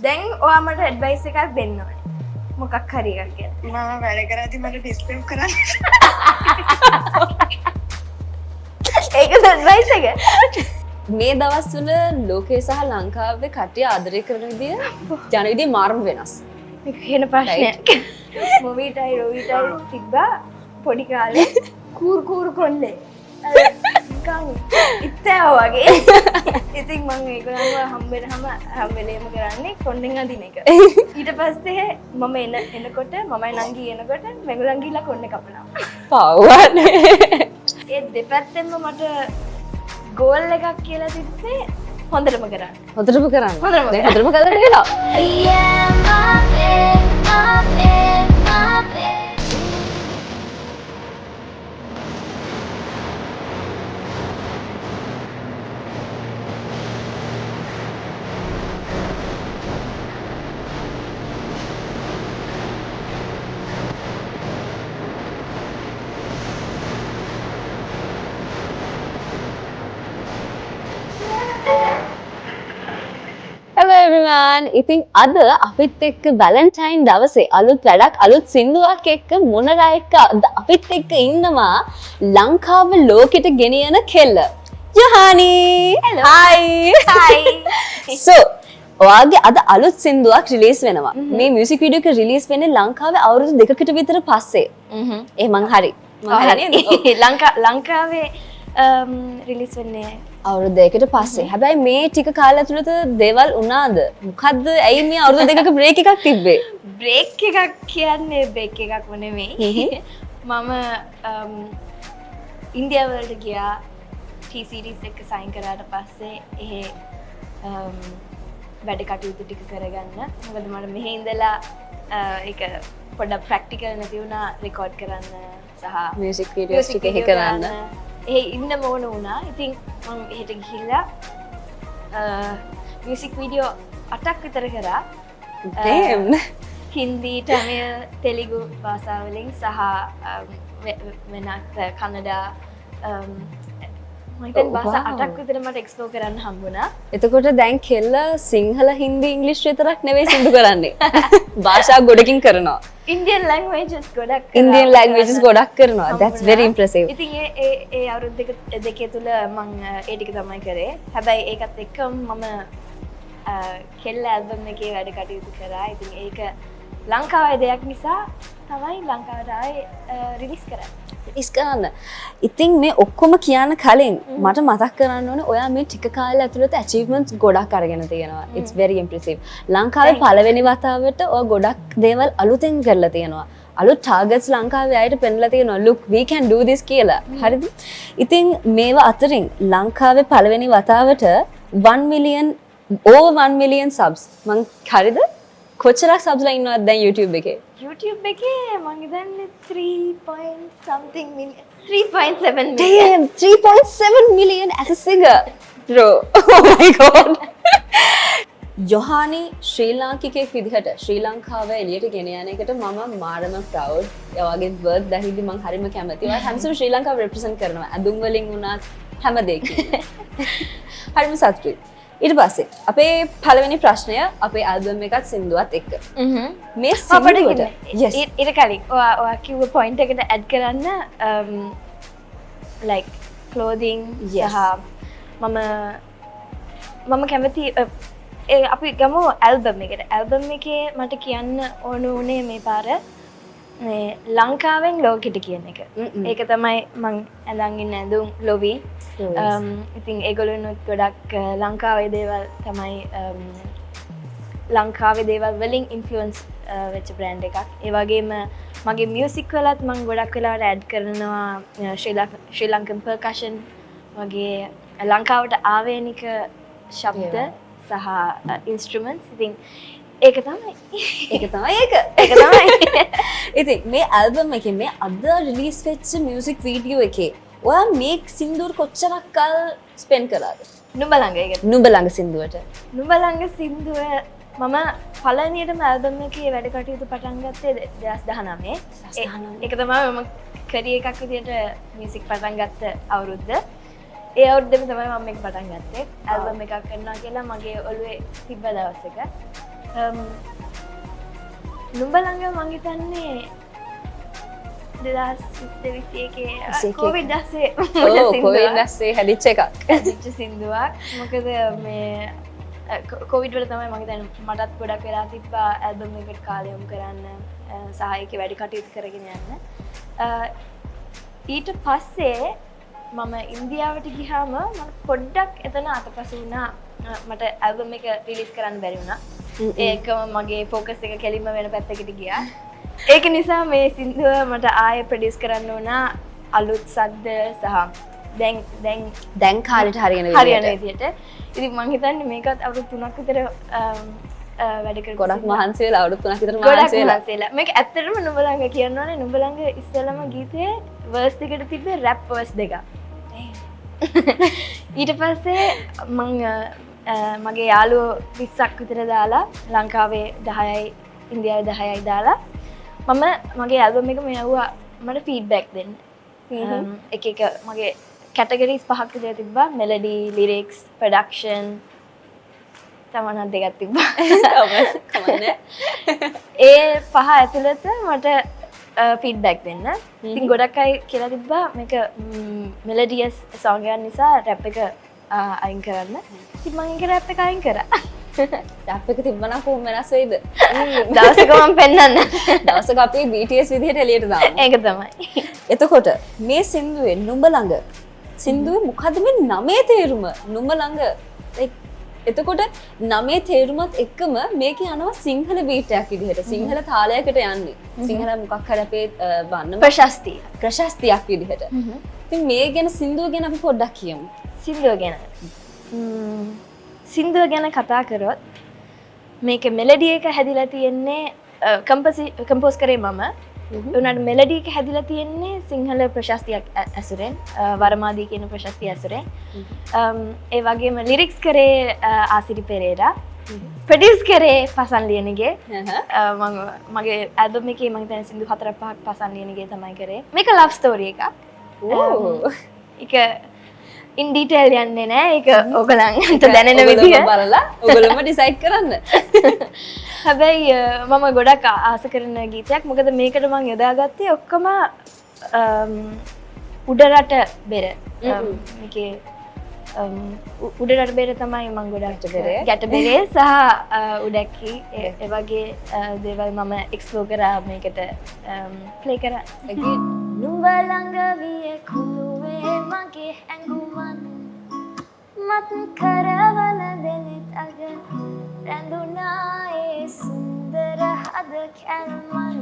දැන් ඔයා මට ඇඩ්වයිස් එකක් දෙන්න ඕනේ. මොකක් හරි එකක් කියලා. මම වැඩ කරද්දි මට ඩිස්ක්‍රයිබ් කරන්න. ඒකද ඇඩ්වයිස් එක? මේ දවස්වල ලෝකයේ සහ ලංකාවේ කට්ටිය ආදරය කරන විදිය යන විදිය මාර්ම වෙනස්. මේක වෙන ප්‍රශ්නයක්. මොවිටයි රොවිටයි තිබ්බා පොඩි කාලේ කූරු කොල්ලේ. නිකන් ඉත්තෑව වගේ. ඉතින් මම ඒගොල්ලන්ව හම්බෙනම හැමවෙලේම කරන්නේ කොණ්ඩෙන් අදින එක. ඊට පස්සේ මම එනකොට මමයි නංගි එනකොට මේගොල්ලන් ගිහලා කොණ්ඩේ කපනවා. පව්වනේ. ඒ දෙපැත්තෙන්ම මට ගෝල් එකක් කියලා තිබ්බේ හොඳටම කරන්න. හොඳටම කරන්න. හොඳටම දැන් හොඳටම කරලා වෙලා. Hello everyone. ඉතින් අද අපිත් එක්ක වැලන්ටයින් දවසේ අලුත් වැඩක් අලුත් සින්දුවක් එක්ක මොනරා එක්ක අපිත් එක්ක ඉන්නවා ලංකාව ලෝකෙට ගෙනියන කෙල්ල. යහානි. Hello. Hi. Hi. So ඔයාගේ අද අලුත් සින්දුවක් රිලීස් වෙනවා. මේ මියුසික් වීඩියෝ එක රිලීස් වෙන්නේ ලංකාවේ අවුරුදු 2කට විතර පස්සේ. ඒ මං හරි. ලංකාවේ රිලිස් වෙන්නේ අවුරුදු 2කට පස්සේ. හැබැයි මේ ටික කාලය ඇතුළත දේවල් වුණාද? මොකද්ද? ඇයි මේ අවුරුදු 2ක බ්‍රේක් එකක් තිබ්බේ? බ්‍රේක් එකක් කියන්නේ බ්‍රේක් එකක් නෙමෙයි. මම ඉන්දියා වලට ගියා T series එක සයින් කරාට පස්සේ එහෙ වැඩ කටයුතු ටික කරගන්න. මොකද මට මෙහෙ ඉඳලා ඒක පොඩ්ඩක් ප්‍රැක්ටිකල් නැති වුණා රෙකෝඩ් කරන්න සහ මියුසික් වීඩියෝස් ටික එහෙ කරන්න. එහෙ ඉන්න ඕන වුණා. ඉතින් මම එහෙට ගිහිල්ලා මියුසික් වීඩියෝ 8ක් විතර කරා. Damn. හින්දි, තමිල්, තෙලුගු භාෂාවලින් සහ වෙනත් කන්නඩා මම හිතන්නේ භාෂා 8ක් විතර මට එක්ස්ප්ලෝර් කරන්න හම්බුණා. එතකොට දැන් කෙල්ල සිංහල හින්දි ඉංග්‍රීසි විතරක් නෙවෙයි සින්දු කරන්නේ. භාෂා ගොඩකින් කරනවා. Indian languages ගොඩක් Indian languages ගොඩක් කරනවා. That's very impressive. ඉතින් ඒ අවුරුදු දෙකේ තුල මම ඒ ටික තමයි කරේ. හැබැයි ඒකත් එක්ක මම කෙල්ල ඇල්බම් එකේ වැඩ කටයුතු කරා. ඉතින් ඒක ලංකාවේ දෙයක් නිසා තමයි ලංකාවට ආයේ රිලීස් කරන්නේ. රිලීස් කරන්න. ඉතින් මේ ඔක්කොම කියන්න කලින් මට මතක් කරන්න ඕනේ ඔයා මේ ටික කාලය ඇතුළත achievements ගොඩක් අරගෙන තියෙනවා. It's very impressive. ලංකාවේ පළවෙනි වතාවට ඔයා ගොඩක් දේවල් අලුතෙන් කරලා තියෙනවා. අලුත් targets ලංකාවේ අයට පෙන්නලා තියෙනවා. Look, we can do this කියලා. හරිද? ඉතින් මේවා අතරින් ලංකාවේ පළවෙනි වතාවට 1 million over 1 million subs. මං හරිද? කොච්චරක් subs ලා ඉන්නවද දැන් YouTube එකේ? YouTube එකේ මම හිතන්නේ 3.7 million. Damn, 3.7 million as a singer. Bro, oh my god. යොහානි ශ්‍රී ලාංකිකයෙක් විදිහට ශ්‍රී ලංකාව එළියට ගෙන යන එකට මම මාරම ප්‍රවුඩ්. එයාගේ වර්ක් දැහිදි මම හරිම කැමතියි. ඔයා හැමසම ශ්‍රී ලංකාව රෙප්‍රසන්ට් කරනවා. අඳුම් වලින් උනත් හැම දෙයකින්. හරිම සතුටුයි. ඊට පස්සේ අපේ පළවෙනි ප්‍රශ්නය අපේ ඇල්බම් එකත් සින්දුවත් එක්ක. මේ සින්දුවට ඊට කලින් ඔයා කිව්ව පොයින්ට් එකට ඇඩ් කරන්න like clothing සහ මම කැමති අපි ගමු ඇල්බම් එකට. ඇල්බම් එකේ මට කියන්න ඕන උනේ මේ පාර මේ ලංකාවෙන් ලෝකෙට කියන එක. ඒක තමයි මං ඇඳන් ඉන්න ඇඳුම් ලොවි. ඉතින් ඒගොල්ලොනුත් ගොඩක් ලංකාවේ දේවල් තමයි ලංකාවේ දේවල් වලින් ඉන්ෆ්ලුවන්ස් වෙච්ච බ්‍රෑන්ඩ් එකක්. ඒ වගේම මගේ මියුසික් වලත් මම ගොඩක් වෙලාවට ඇඩ් කරනවා ශ්‍රී ලංකන් පර්කෂන් වගේ ලංකාවට ආවේනික ශබ්ද සහ ඉන්ස්ට්‍රුමන්ට්ස්. ඉතින් ඒක තමයි ඉතින් මේ ඇල්බම් එකේ මේ අද රිලීස් වෙච්ච මියුසික් වීඩියෝ එකේ ඔයා මේ සින්දුව කොච්චරක් කල් ස්පෙන්ඩ් කළාද? නුඹ ළඟ ඒක. නුඹ ළඟ සින්දුවට. නුඹ ළඟ සින්දුව මම පළවෙනියටම ඇල්බම් එකේ වැඩ කටයුතු පටන් ගත්තේ 2019. ඒක තමයි මම කැරියර් එකක් විදියට මියුසික් පටන් ගත්ත අවුරුද්ද. ඒ අවුරුද්දේම තමයි මම මේක පටන් ගත්තේ. ඇල්බම් එකක් කරනවා කියලා මගේ ඔළුවේ තිබ්බ දවසක. නුඹ ළඟ මං හිතන්නේ 2021 කොවිඩ් දැස්සේ කොවිඩ් දැස්සේ හැදිච්ච එකක්. හැදිච්ච සින්දුවක්. මොකද මේ කොවිඩ් වල තමයි මම හිතන්නේ මටත් ගොඩක් වෙලා තිබ්බා ඇල්බම් එකට කාලය යොමු කරන්න සහ ඒකේ වැඩි කටයුතු කරගෙන යන්න. ඊට පස්සේ මම ඉන්දියාවට ගියාම මට පොඩ්ඩක් එතන අතපසු වුණා. මට ඇල්බම් එක රිලීස් කරන්න බැරි වුණා. ඒකම මගේ ෆෝකස් එක කෙලින්ම වෙන පැත්තකට ගියා. ඒක නිසා මේ සින්දුව මට ආයෙ ප්‍රොඩියුස් කරන්න වුණා අලුත් සද්ද සහ දැන් කාලෙට හරියන විදිහට. ඉතින් මං හිතන්නේ මේකත් අවුරුදු 3ක් විතර වැඩ කරලා ගොඩක් මහන්සි වෙලා අවුරුදු 3ක් විතර මහන්සි වෙලා. මේක ඇත්තටම නුඹ ළඟ කියනවනේ නුඹ ළඟ ඉස්සෙල්ලම ගීතයේ වර්ස් දෙකට තිබ්බ රැප් වර්ස් දෙකක්. ඊට පස්සේ මං මගේ යාළුවෝ 20ක් විතර දාලා ලංකාවේ 10යි ඉන්දියාවේ 10යි දාලා මම මගේ ඇල්බම් එක මෙව්වා මට ෆීඩ්බැක් දෙන්න. එක එක මගේ කැටගරිස් 5ක් විතර තිබ්බා. මෙලඩි, ලිරික්ස්, ප්‍රොඩක්ෂන් තමනක් දෙකක් තිබ්බා. ඒ 5 ඇතුළත මට ෆීඩ්බැක් දෙන්න. ඉතින් ගොඩක් අය කියලා තිබ්බා මේක මෙලඩියස් සෝංග් එකක් නිසා රැප් එක අයින් කරන්න. ඉතින් මම ඒක රැප් එක අයින් කරා. රැප් එක තිබ්බනම් කොහොම වෙනස් වෙයිද? දවසක මම පෙන්නන්න. දවසක අපි BTS විදිහට එළියට දාමු. ඒක තමයි. එතකොට මේ සින්දුවේ නුඹ ළඟ සින්දුවේ මොකද්ද මේ නමේ තේරුම? නුඹ ළඟ එතකොට නමේ තේරුමත් එක්කම මේක යනවා සිංහල බීට් එකක් විදිහට. සිංහල තාලයකට යන්නේ. සිංහල මොකක් හරි අපේ වන්න ප්‍රශස්තියක් විදිහට. ඉතින් මේ ගැන සින්දුව ගැන අපි පොඩ්ඩක් කියමු. සින්දුව ගැන කතා කරොත් මේක මෙලඩි එක හැදිලා තියෙන්නේ කම්පෝස් කරේ මම. උනාට මෙලඩි එක හැදිලා තියෙන්නේ සිංහල ප්‍රශස්තියක් ඇසුරෙන්, වරමාදී කියන ප්‍රශස්තිය ඇසුරෙන්. ඒ වගේම ලිරික්ස් කරේ ආසිරි පෙරේරා. ප්‍රොඩියුස් කරේ පසන් ලියනගේ. මගේ ඇල්බම් එකේ මම හිතන්නේ සින්දු 4-5ක් පසන් ලියනගේ තමයි කරේ. මේක ලව් ස්ටෝරි එකක්. ඒක ඉන් ඩීටේල් යන්නේ නෑ. ඒක ඔයගලන්ට දැනෙන විදිහ බලලා ඔයගලම ඩිසයිඩ් කරන්න. හැබැයි මම ගොඩක් ආස කරන ගීතයක්. මොකද මේකට මම යොදාගත්තේ ඔක්කොම උඩරට බෙර. මේකේ උඩරට බෙර තමයි මම ගොඩක් ගැට බෙරේ සහ උඩැක්කි ඒ වගේ දේවල් මම එක්ස්ප්ලෝර් කරා මේකට ප්ලේ කරා. නුඹ ළඟ විය කුළුවේ මගේ ඇඟුමන් මත් කරවල දෙනෙත් අග රැඳුනා ඒ සුන්දර හද කැල්මන්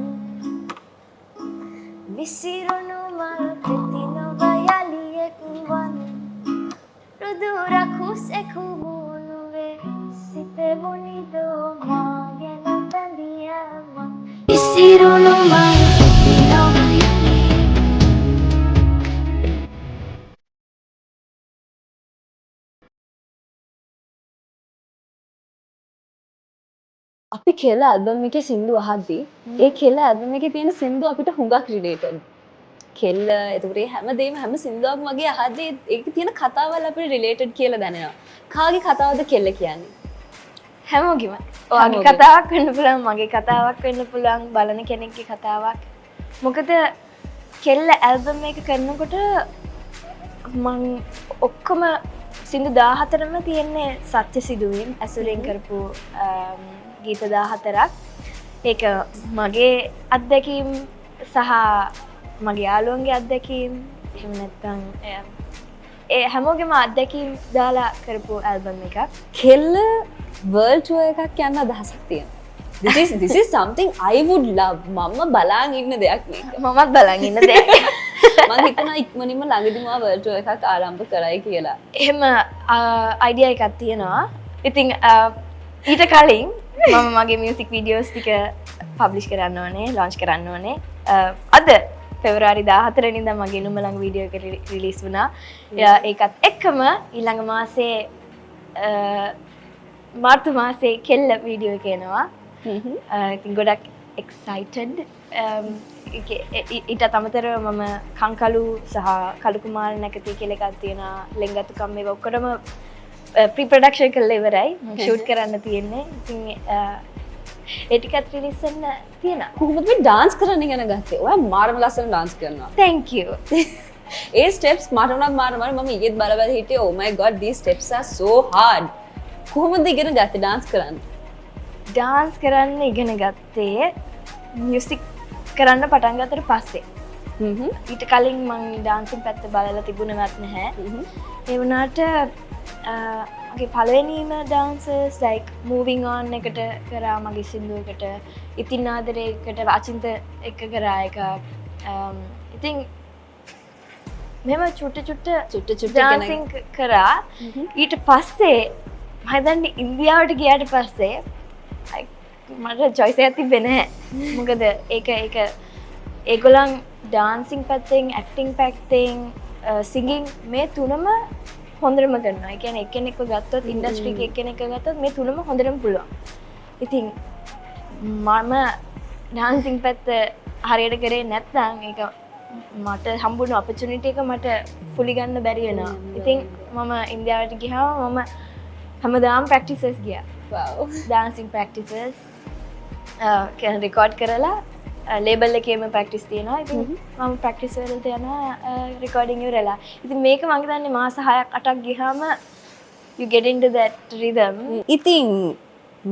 විසිරුණු මල් පෙති නොව යලියෙක් වන් රුදුරකුස් එකුමුණුවේ සිතෙමුනිදෝ මා ගැන බැඳියවන් විසිරුණු මල් පෙති නොව අපි කෙල්ල ඇල්බම් එකේ සින්දු අහද්දී ඒ කෙල්ල ඇල්බම් එකේ තියෙන සින්දු අපිට හුඟක් රිලේටඩ්. කෙල්ල එතකොට හැමදේම හැම සින්දුවක්ම වගේ අහද්දී ඒකේ තියෙන කතාවල් අපිට රිලේටඩ් කියලා දැනෙනවා. කාගේ කතාවද කෙල්ල කියන්නේ? හැමෝගෙම. ඔයාගේ කතාවක් වෙන්න පුළුවන්, මගේ කතාවක් වෙන්න පුළුවන්, බලන කෙනෙක්ගේ කතාවක්. මොකද කෙල්ල ඇල්බම් එක කරනකොට මම ඔක්කොම සින්දු 14ම තියෙන්නේ සත්‍ය සිදුවීම් ඇසුරෙන් කරපු ගීත 14ක්. ඒක මගේ අත්දැකීම් සහ මගේ යාළුවන්ගේ අත්දැකීම් එහෙම නැත්නම් ඒ හැමෝගෙම අත්දැකීම් දාලා කරපු ඇල්බම් එකක්. කෙල්ල වර්ල්ඩ් ටුවර් එකක් යන්න අදහසක් තියෙනවා. This is something I would love. මම බලාගෙන ඉන්න දෙයක් මේක. මමත් බලාගෙන ඉන්න දෙයක්. මම හිතනවා ඉක්මනින්ම ළඟදිම වර්ල්ඩ් ටුවර් එකක් ආරම්භ කරයි කියලා. එහෙම අයිඩියා එකක් තියෙනවා. ඉතින් ඊට කලින් මම මගේ මියුසික් වීඩියෝස් ටික පබ්ලිෂ් කරන්න ඕනේ, ලොන්ච් කරන්න ඕනේ. අද පෙබරවාරි 14 වෙනිදා මගේ නුඹ ළඟ වීඩියෝ එක රිලීස් වුණා. ඒකත් එක්කම ඊළඟ මාසේ මාර්තු මාසේ කෙල්ල වීඩියෝ එක එනවා. ඉතින් ගොඩක් එක්සයිටඩ්. ඊට අමතරව මම කංකලු සහ කලු කුමාර නැකති කියලා එකක් තියෙනවා. ලෙන්ගතුකම් මේවා ඔක්කොම ප්‍රී ප්‍රොඩක්ෂන් කරලා ඉවරයි. ෂූට් කරන්න තියෙන්නේ. ඉතින් ඒ ටිකත් රිලීස් වෙන්න තියෙනවා. කොහොමද මේ dance කරන්න ඉගෙන ගත්තේ? ඔයා මාරම ලස්සන dance කරනවා. thank you. ඒ steps මට උනත් මාරම මම ඊයේත් බලලා හිටියේ oh my god these steps are so hard. කොහොමද ඉගෙන ගත්තේ dance කරන්න? dance කරන්න ඉගෙන ගත්තේ music කරන්න පටන් ගත්තට පස්සේ. ඊට කලින් මම dancing පැත්ත බලලා තිබුණවත් නැහැ. ඒ වුණාට මගේ පළවෙනිම dances like moving on එකට කරා මගේ සින්දුවකට ඉතින් ආදරේකට අචින්ත එක කරා එකක්. ඉතින් මෙම චුට්ට dancing කරා. ඊට පස්සේ මම හිතන්නේ ඉන්දියාවට ගියාට පස්සේ මට choice එකක් තිබෙන්නේ නැහැ. මොකද ඒක ඒගොල්ලන් dancing පැත්තෙන් acting පැත්තෙන් singing මේ තුනම හොඳටම කරනවා. ඒ කියන්නේ එක්කෙනෙක්ව ගත්තොත් ඉන්ඩස්ට්‍රි එකේ එක්කෙනෙක්ව ගත්තොත් මේ තුනම හොඳටම පුළුවන්. ඉතින් මම dancing පැත්ත හරියට කරේ නැත්නම් ඒක මට හම්බුණු opportunity එක මට fully ගන්න බැරි වෙනවා. ඉතින් මම ඉන්දියාවට ගියාම මම හැමදාම practices ගියා. wow dancing practices record කරලා label එකේම practice තියෙනවා. ඉතින් මම practice වලට යනවා recording ඉවරලා. ඉතින් මේක මම හිතන්නේ මාස 6ක් 8ක් ගියාම you get into that rhythm. ඉතින්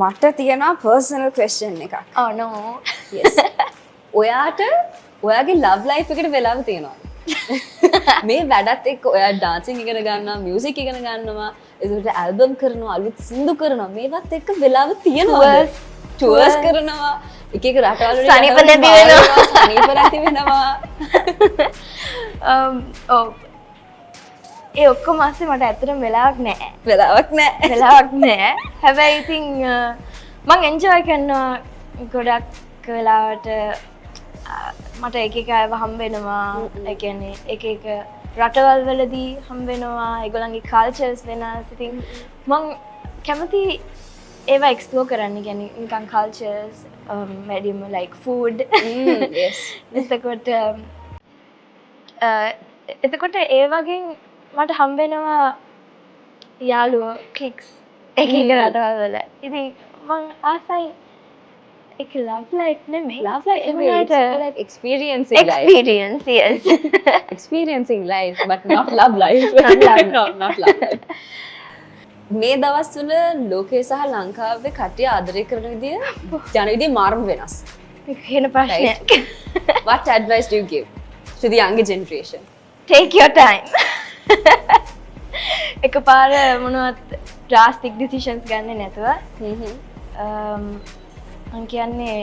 මට තියෙනවා personal question එකක්. oh no. yes. ඔයාට ඔයාගේ love life එකට වෙලාව තියෙනවා. මේ වැඩත් එක්ක ඔයා dancing ඉගෙන ගන්නවා, music ඉගෙන ගන්නවා, ඒකට album කරනවා, අලුත් සින්දු කරනවා. මේවත් එක්ක වෙලාව තියෙනවා. tours කරනවා. එක එක රටවල් වල සනීප නැති වෙනවා. සනීප නැති වෙනවා. ඔව්. ඒ ඔක්කොම ASCII මට ඇත්තටම වෙලාවක් නැහැ. වෙලාවක් නැහැ. වෙලාවක් නැහැ. හැබැයි ඉතින් මම enjoy කරනවා ගොඩක් වෙලාවට මට එක එක අයව හම්බ වෙනවා. ඒ කියන්නේ එක එක රටවල් වලදී හම්බ වෙනවා. ඒගොල්ලන්ගේ cultures වෙනස්. ඉතින් මම කැමති ඒවා explore කරන්න. කියන්නේ නිකන් cultures medium like food. yes. එතකොට ඒ වගේ මට හම්බ වෙනවා යාළුවෝ cliques එක එක රටවල් වල. ඉතින් මම ආසයි ඒක love life නෙමෙයි. love life is like experiencing life. experience yes. experiencing life but not love life. not love life. මේ දවස්වල ලෝකයේ සහ ලංකාවේ කට්ටිය ආදරය කරන විදිය යන විදිය මාරම වෙනස්. කියන ප්‍රශ්නයක්. What advice do you give to the younger generation? Take your time. එකපාර මොනවත් drastic decisions ගන්න නැතුව මම කියන්නේ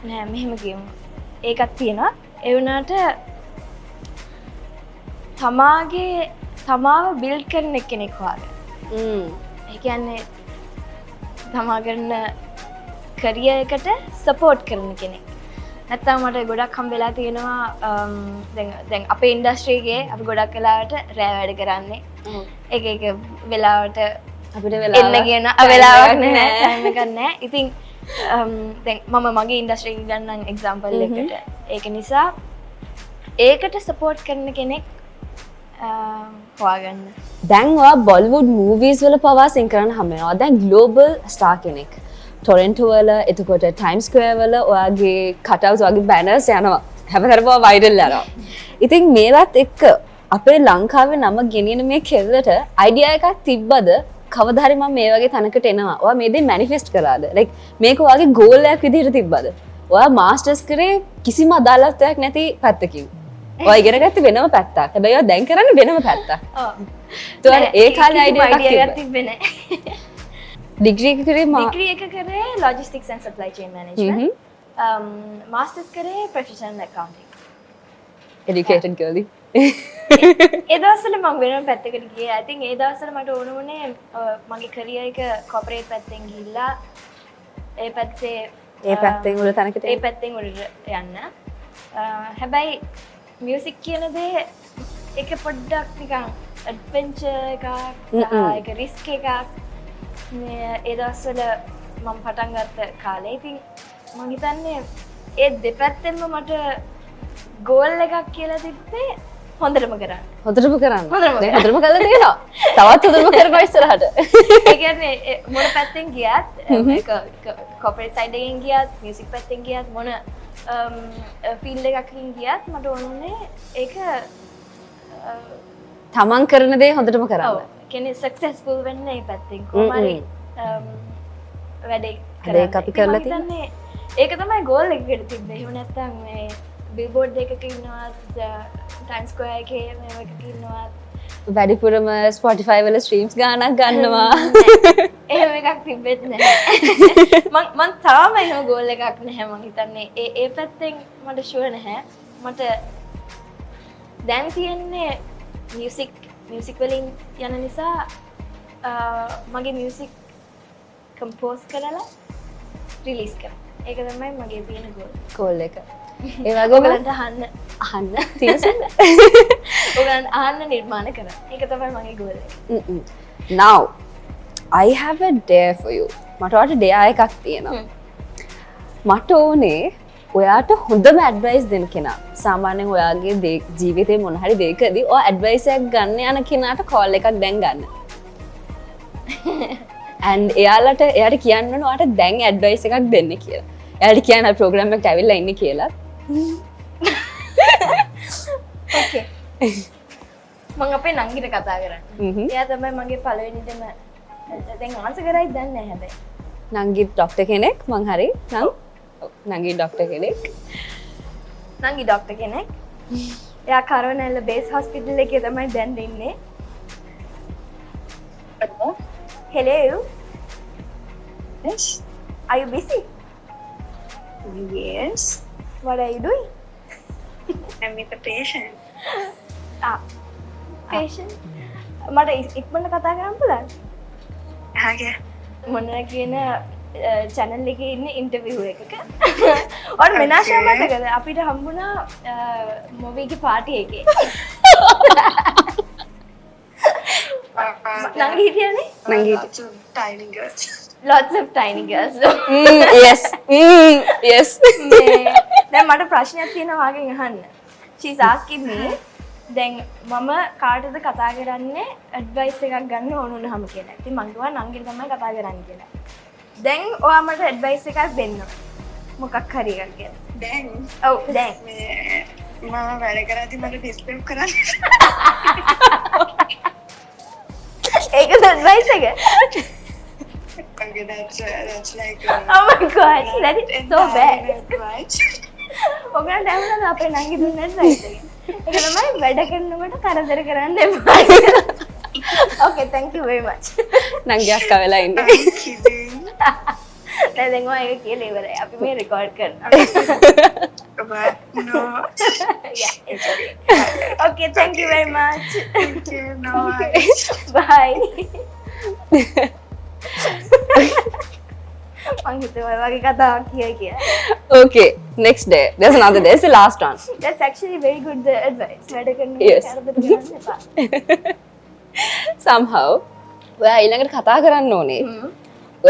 නෑ මෙහෙම කියමු. ඒකක් තියෙනවා. ඒ වුණාට තමාව බිල්ඩ් කරන කෙනෙක් වගේ. ඒ කියන්නේ තමා කරන කැරියර් එකට සපෝට් කරන කෙනෙක්. නැත්තම් මට ගොඩක් හම් වෙලා තියෙනවා දැන් අපේ ඉන්ඩස්ට්‍රි එකේ අපි ගොඩක් වෙලාවට රෑ වැඩ කරන්නේ. එක එක වෙලාවට අපිට වෙලාවක් එන්න කියන වෙලාවක් නැහැ, ටයිම් එකක් නැහැ. ඉතින් දැන් මම මගේ ඉන්ඩස්ට්‍රි එක ගන්නම් එක්සැම්පල් එකකට. ඒක නිසා ඒකට සපෝට් කරන කෙනෙක් හොයාගන්න. දැන් ඔයා බොලිවුඩ් මූවීස් වල පවා සින් කරන්න හම්බ වෙනවා. දැන් ග්ලෝබල් ස්ටාර් කෙනෙක්. ටොරන්ටෝ වල එතකොට ටයිම් ස්ක්වෙයර් වල ඔයාගේ කටවුට්ස් ඔයාගේ බැනර්ස් යනවා. හැමතැනම වයිරල් යනවා. ඉතින් මේවත් එක්ක අපේ ලංකාවේ නම ගෙනියන මේ කෙල්ලට අයිඩියා එකක් තිබ්බද? කවදා හරි මම මේ වගේ තැනකට එනවා. ඔයා මේ දේ මැනිෆෙස්ට් කරාද? ලයික් මේක ඔයාගේ ගෝල් එකක් විදිහට තිබ්බද? ඔයා මාස්ටර්ස් කරේ කිසිම අදාළත්වයක් නැති පැත්තකින්. ඔයා ඉගෙන ගත්තේ වෙනම පැත්තක්. හැබැයි ඔයා දැන් කරන්නේ වෙනම පැත්තක්. ඔව්. ඒ කාලේ අයිඩියා එකක් තිබ්බේ නැහැ. ඩිග්‍රී එක කරේ ඩිග්‍රී එක කරේ logistics and supply chain management. Masters කරේ professional accounting. educated girlie. ඒ දවස්වල මම වෙනම පැත්තකට ගියේ. I think ඒ දවස්වල මට ඕන වුණේ මගේ career එක corporate පැත්තෙන් ගිහිල්ලා ඒ පැත්තෙන් උඩ තැනකට ඒ පැත්තෙන් උඩට යන්න. හැබැයි මියුසික් කියන දේ ඒක පොඩ්ඩක් නිකන් ඇඩ්වෙන්චර් එකක් ඒක රිස්ක් එකක් මේ ඒ දවස්වල මම පටන් ගත්ත කාලේ. ඉතින් මම හිතන්නේ ඒ දෙපැත්තෙන්ම මට ගෝල් එකක් කියලා තිබ්බේ හොඳටම කරන්න. හොඳටම කරන්න. හොඳටම දැන් හොඳටම කරලා තියෙනවා. තවත් හොඳටම කරනවා ඉස්සරහට. ඒ කියන්නේ මොන පැත්තෙන් ගියත් කෝපරේට් සයිඩ් එකෙන් ගියත් මියුසික් පැත්තෙන් ගියත් මොන ෆීල්ඩ් එකකින් ගියත් මට ඕනේ ඒක තමන් කරන දේ හොඳටම කරන්න. ඔව් කියන්නේ සක්සස්ෆුල් වෙන්න මේ පැත්තෙන් කොහොම හරි වැඩේ ඒක අපි කරලා තියෙනවා. ඒක තමයි ගෝල් එකකට තිබ්බේ. එහෙම නැත්නම් මේ බිල්බෝඩ් එකක ඉන්නවත් ටයිම්ස් ස්ක්වයර් එකේ මේව එකක ඉන්නවත් වැඩිපුරම Spotify වල ස්ට්‍රීම්ස් ගානක් ගන්නවා. එහෙම එකක් තිබෙත් නැහැ. මං තාම එහෙම ගෝල් එකක් නැහැ මං හිතන්නේ. ඒ පැත්තෙන් මට ෂුවර් නැහැ. මට දැන් තියෙන්නේ මියුසික් වලින් යන නිසා මගේ මියුසික් කම්පෝස් කරලා රිලීස් කරනවා. ඒක තමයි මගේ තියෙන ගෝල් එක. ඒ වගේම ඔයගලන්ට අහන්න තියෙන ඔයගලන්ට අහන්න නිර්මාණ කරා. ඒක තමයි මගේ ගෝල් එක. Now I have a dare for you. මට ඔයාලට dare එකක් තියෙනවා. මට ඕනේ ඔයාට හොඳම ඇඩ්වයිස් දෙන්න කෙනා. සාමාන්‍යයෙන් ඔයාගේ ජීවිතේ මොන හරි දෙයකදී ඔයා ඇඩ්වයිස් එකක් ගන්න යන කෙනාට කෝල් එකක් දැන් ගන්න. and එයාට කියන්න ඕන ඔයාට දැන් ඇඩ්වයිස් එකක් දෙන්න කියලා. එයාට කියන්න ප්‍රෝග්‍රෑම් එකට ඇවිල්ලා ඉන්නේ කියලා. ඕකේ. මම අපේ නංගිට කතා කරන්නේ. එයා තමයි මගේ පළවෙනිදම දැන් ආන්සර් කරයි දන්නේ නැහැ හැබැයි. නංගි ડોක්ටර් කෙනෙක් මං හරි නම් නංගි ડોක්ටර් කෙනෙක්. නංගි ડોක්ටර් කෙනෙක්. එයා කරෝනල් බේස් හොස්පිටල් එකේ තමයි දැන් ඉන්නේ. Hello. Yes. Are you busy? Yes. What are you doing? I'm with a patient. Patient. මට ඉක්මනට කතා කරන්න පුළුවන්? Hage. මොනවා කියන channel එකේ ඉන්න ඉන්ටර්විව් එකක. ඔන්න මෙනාෂා මතකද අපිට හම්බුණා මොවි එකේ පාටි එකේ. නංගි හිටියනේ? නංගි Lots of tiny girls. Lots of tiny girls. yes. yes. දැන් මට ප්‍රශ්නයක් තියෙනවා වාගෙන් අහන්න. She's asking me දැන් මම කාටද කතා කරන්නේ ඇඩ්වයිස් එකක් ගන්න ඕන වුණාම කියලා. ඉතින් මං කිව්වා නංගිට තමයි කතා කරන්න කියලා. දැන් ඔයා මට ඇඩ්වයිස් එකක් දෙන්න. මොකක් හරි එකක් කියලා. දැන් ඔව් දැන් මම වැඩ කරද්දි මට ඩිස්ක්‍රයිබ් කරන්න. ඒකද ඇඩ්වයිස් එක? Okay, that's like Oh my god, that is so bad. right. ඔගලන්ට ඇහුණාද අපේ නංගි දුන්න ඇඩ්වයිස් එක? ඒක තමයි වැඩ කරනකොට කරදර කරන්න එපා. Okay, thank you very much. නංගි අක්කා වෙලා ඉන්නේ. I'm kidding. දැන් මම ඒක කියලා ඉවරයි. අපි මේ රෙකෝඩ් කරනවා. But no. Yeah, it's okay. Okay, thank you very much. Thank you. No worries. Bye. මං හිතුවා වගේ කතාවක් කියයි කියලා. Okay, next day. There's another day. It's the last one. That's actually very good advice. වැඩ කරනකොට Yes. කරදර කරන්න එපා. Somehow ඔයා ඊළඟට කතා කරන්න ඕනේ.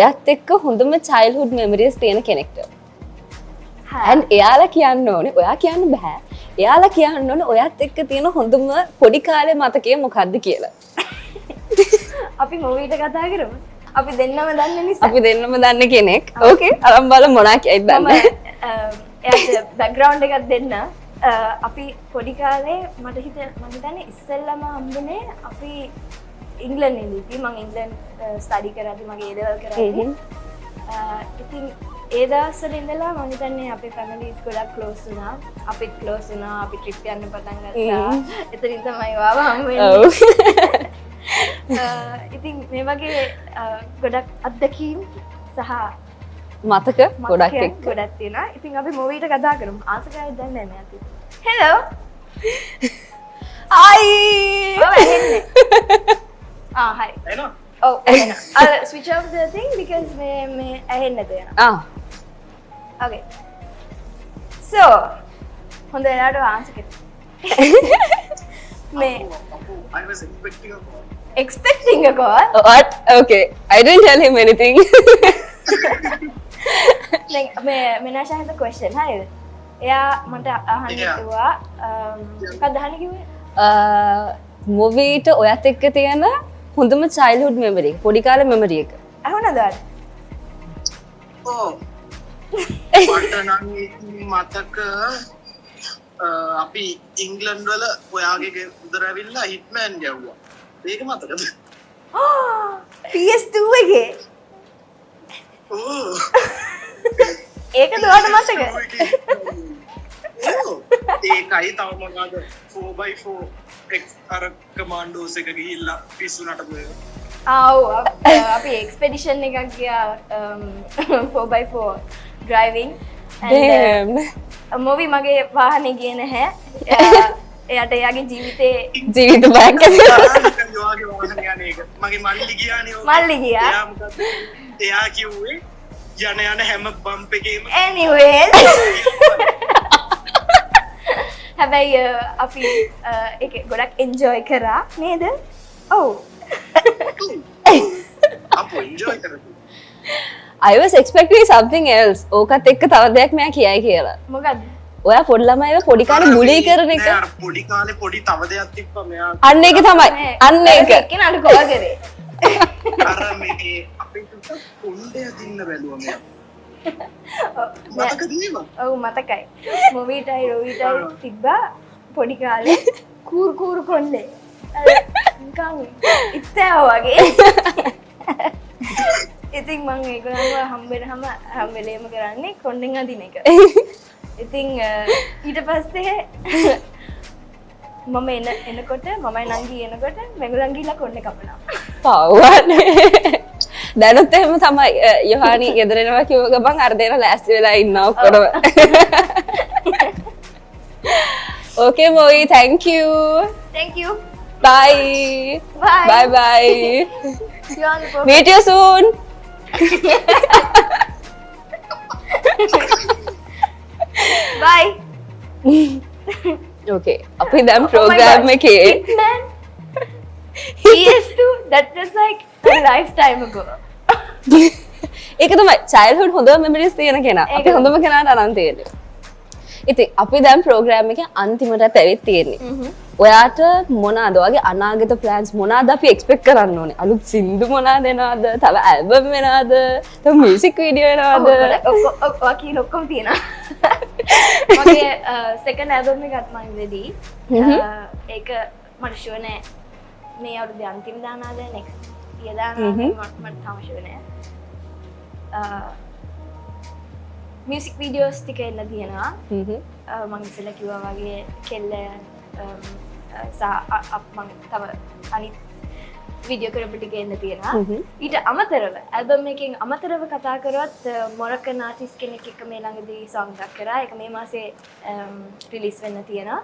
ඔයත් එක්ක හොඳම childhood memories තියෙන කෙනෙක්ට. and එයාලා කියන්න ඕනේ ඔයා කියන්න බෑ. එයාලා කියන්න ඕනේ ඔයත් එක්ක තියෙන හොඳම පොඩි කාලේ මතකය මොකක්ද කියලා. අපි මොවීට කතා කරමු. අපි දෙන්නම දන්න නිසා. අපි දෙන්නම දන්න කෙනෙක්. Okay. අරන් බලමු මොනා කියයිද මම දන්නේ. එයාට බෑග්ග්‍රවුන්ඩ් එකක් දෙන්න. අපි පොඩි කාලේ මම හිතන්නේ ඉස්සෙල්ලාම හම්බුනේ අපි ඉංග්ලන්තේ ඉඳි. මම ඉංග්ලන්ත ස්ටඩි කරද්දි මගේ A level කරද්දි. ඉතින් ඒ දවස්වල ඉඳලා මම හිතන්නේ අපේ ෆැමිලිස් ගොඩක් ක්ලෝස් වුණා. අපිත් ක්ලෝස් වුණා. අපි ට්‍රිප් යන්න පටන් ගත්තා. එතනින් තමයි වාව හම්බ වෙන්නේ. ඉතින් මේ වගේ ගොඩක් අත්දැකීම් සහ මතක ගොඩක් එක්ක. ගොඩක් තියෙනවා. ඉතින් අපි මොවීට කතා කරමු. ආසකයි දැන් නැහැ අපි. හෙලෝ. අයි. ඔව් ඇහෙන්නේ. hi. Oh, I'll switch off the thing because me ඇහෙන්නේ නැත. Okay. So, හොඳ වෙලාවට ආන්සර් කරන්න. I was expecting a call. Expecting a call? What? Okay. I didn't tell him anything. Like Menasha has a question. හරිද? එයා මට අහන්න කිව්වා මොකක්ද අහන්න කිව්වේ? මොවීට ඔයත් එක්ක තියෙන හොඳම චයිල්ඩ්හුඩ් මෙමරි පොඩි කාලේ මෙමරි එක. අහුණද ඔයාලට? ඕ මට නම් මතක අපි ඉංග්ලන්ඩ් වල ඔයාගේ ගෙදර ඇවිල්ලා හිට්මෑන් ගැව්වා. ඒක මතකද? PS2 එකේ ඕ ඒකද ඔයාලට මතක? ඕ ඒකයි තව මොකද 4x4 අර කමාන්ඩෝස් එක ගිහිල්ලා පිස්සු නටපු එක. අපි එක්ස්පෙඩිෂන් එකක් ගියා 4x4 ඩ්‍රයිවිං Damn. මොවි මගේ වාහනේ ගියේ නැහැ. එයාට එයාගේ ජීවිතේ ජීවිත බයක් යෝගේ වාහන යන එක. මගේ මල්ලි ගියානේ ඕක. මල්ලි ගියා. එයා මොකද? එයා කිව්වේ යන හැම බම්ප් එකේම anyways හැබැයි අපි ඒක ගොඩක් එන්ජොයි කරා නේද? ඔව්. අපෝ එන්ජොයි කරමු. I was expecting something else. ඕකත් එක්ක තව දෙයක් මම කියයි කියලා. මොකද්ද? ඔයා පොඩි ළමයිව පොඩි කාලේ බුලි කරන එක. නෑ, අර පොඩි කාලේ පොඩි තව දෙයක් තිබ්බා මෙයා. අන්න ඒක තමයි. අන්න ඒක. කෙනාට කෝල් කරේ. අර මේ අපේ උණ්ඩය දින්න බැලුවා මෙයා. මතකද නේද? ඔව් මතකයි. මොවිටයි රොවිටයි තිබ්බා පොඩි කාලේ කූරු කොල්ලේ. නිකන් ඉත්තෑ වගේ. ඉතින් මම ඒගොල්ලන්ව හම්බෙනහම හැම වෙලේම කරන්නේ කොණ්ඩෙන් අදින එක. ඉතින් ඊට පස්සේ මම එනකොට මමයි නංගි එනකොට මෙගොල්ලන් ගිහලා කොණ්ඩේ කපනවා. පව්වනේ. දැනුත් එහෙම තමයි යොහානි ගෙදර එනවා කිව්ව ගමන් අර දෙන ලෑස්ති වෙලා ඉන්නවා ඔක්කොම. Okay Moi, thank you. Thank you. Bye. Bye. Bye bye. See you on the program. Meet you soon. Bye. Okay. අපි දැන් program එකේ Man. PS2 that was like a lifetime ago. ඒක තමයි childhood හොඳම memories තියෙන කෙනා. අපි ඒක. හොඳම කෙනාට අරන් තියෙන්නේ. ඉතින් අපි දැන් program එකේ අන්තිමට ඇවිත් තියෙන්නේ. ඔයාට මොනවාද ඔයාගේ අනාගත plans මොනවාද අපි expect කරන්න ඕනේ? අලුත් සින්දු මොනවාද එනවද? තව album එනවද? තව music video එනවද? ඔක්කොම ඔක්කොම තියෙනවා. මගේ second album එකත් මම ready. ඒක මට sure නෑ මේ අවුරුද්දේ අන්තිම දානවාද next year දානවාද මට තාම sure නෑ. music videos ටික එන්න තියෙනවා. මම ඉස්සෙල්ලා කිව්වා වගේ කෙල්ල මම තව අනිත් වීඩියෝ කරපු ටික එන්න තියෙනවා. ඊට අමතරව ඇල්බම් එකෙන් අමතරව කතා කරවත් මොරකන් ආටිස්ට් කෙනෙක් එක්ක මේ ළඟදී song එකක් කරා. ඒක මේ මාසේ රිලීස් වෙන්න තියෙනවා.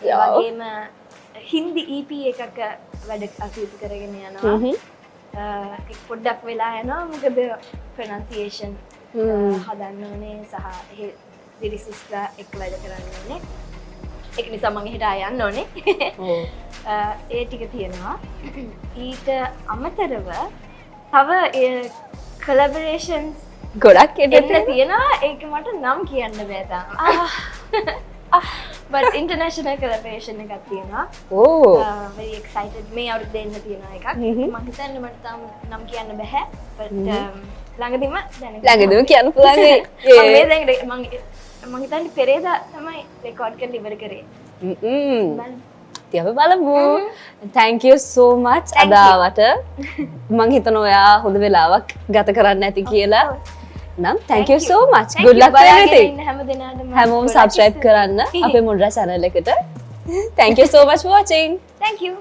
ඒ වගේම හින්දි EP එකක වැඩ අසීතු කරගෙන යනවා. පොඩ්ඩක් වෙලා යනවා මොකද ප්‍රොනන්සියේෂන් හදන්න ඕනේ සහ ලිරිසිස්ලා එක්ක වැඩ කරන්න ඕනේ. ඒක නිසා මම එහෙට යන්න ඕනේ. ඒ ටික තියෙනවා. ඊට අමතරව තව collaborations ගොඩක් එන්න තියෙනවා. ඒක මට නම් කියන්න බෑ තාම. but international collaboration එකක් තියෙනවා. very excited. මේ අවුරුද්දේ එන්න තියෙනවා එකක්. මම හිතන්නේ මට තාම නම් කියන්න බෑ. but ළඟදිම ළඟදිම කියන්න පුළුවන්. මේ දැන් මම හිතන්නේ පෙරේදා තමයි රෙකෝඩ් කරලා ඉවර කරේ. ඉතින් අපි බලමු. thank you so much අද ආවට. මම හිතනවා ඔයා හොඳ වෙලාවක් ගත කරන්න ඇති කියලා. නම් thank you so much. good luck for everything. හැමෝම subscribe කරන්න අපේ මුන්රා channel එකට. thank you so much for watching. Thank you.